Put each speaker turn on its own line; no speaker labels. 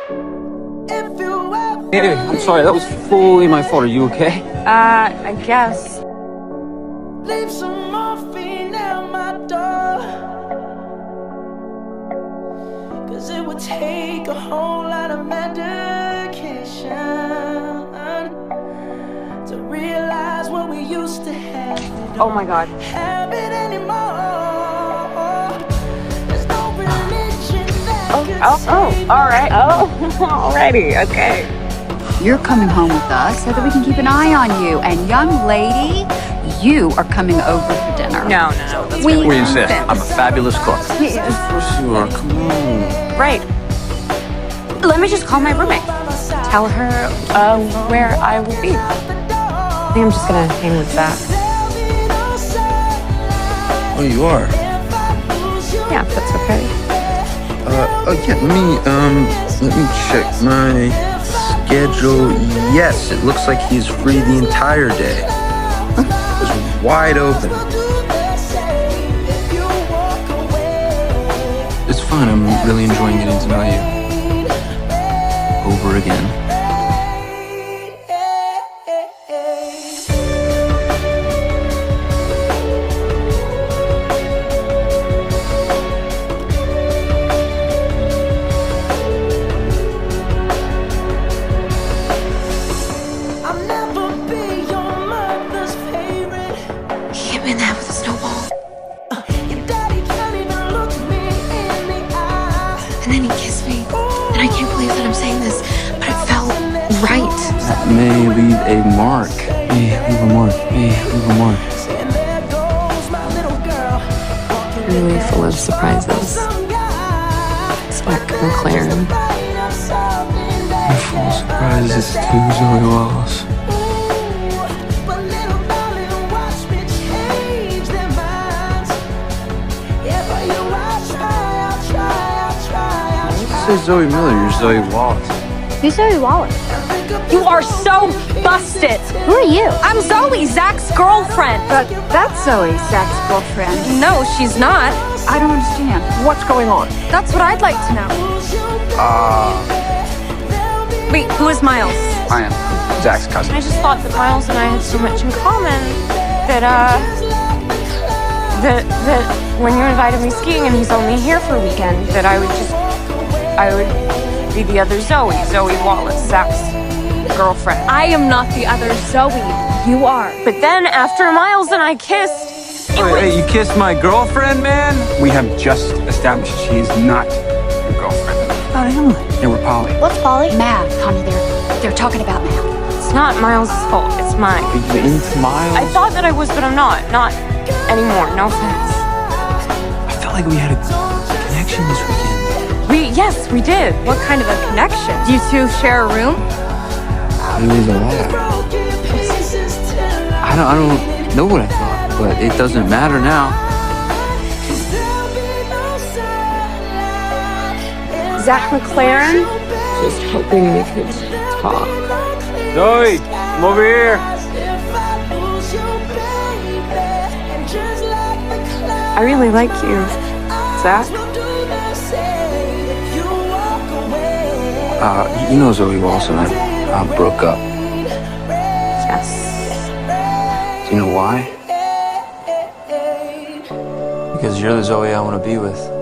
Hey, I'm sorry, that was fully my fault. Are you okay?
I guess.
Leave some morphine at my door, 'cause it would take a whole lot of medication to realize what we used to have.
Oh my God.
Have it anymore. There's no religion that
All right. Oh, alrighty. Okay.
You're coming home with us so that we can keep an eye on you. And young lady, you are coming over for dinner.
No.
What do you insist? I'm a fabulous cook.
He is.
Sure, come on.
Right. Let me just call my roommate. Tell her where I will be. I think I'm just gonna hang with Zach.
Oh, you are?
Yeah, if that's okay.
Yeah, let me check my schedule. Yes, it looks like he's free the entire day. It's wide open. It's fun. I'm really enjoying getting to know you. Over again.
In that with a snowball. And then he kissed me. And I can't believe that I'm saying this, but it felt right.
That may leave a mark.
Really full of surprises. Zach McLaren.
I'm full of surprises too, Zoey Wallace. Say Zoe Miller, you're Zoey Wallace.
Who's Zoey Wallace?
You are so busted.
Who are you?
I'm Zoey, Zach's girlfriend.
That's Zoe, Zach's girlfriend.
No, she's not.
I don't understand.
What's going on?
That's what I'd like to know. Wait, who is Miles?
I am Zach's cousin.
I just thought that Miles and I had so much in common that that when you invited me skiing and he's only here for a weekend, that I would be the other Zoey Wallace, Zach's girlfriend. I am not the other Zoey. You are. But then after Miles and I kissed,
Hey, you kissed my girlfriend, man? We have just established she is not your girlfriend. About Emily. Yeah, we're Polly.
What's Polly? Math, honey. They're talking about math.
it's not Miles' fault. It's mine.
Are you into Miles?
I thought that I was, but I'm not. Not anymore. No offense.
I felt like we had a connection this weekend.
Yes, we did. What kind of a connection? Do you two share a room?
It was a lot. I don't know what I thought, but it doesn't matter now.
Zach McLaren? Just hoping we could talk.
Zoe, come over here.
I really like you, Zach.
You know Zoe Wallace and I broke up.
Yes.
Do you know why? Because you're the Zoe I want to be with.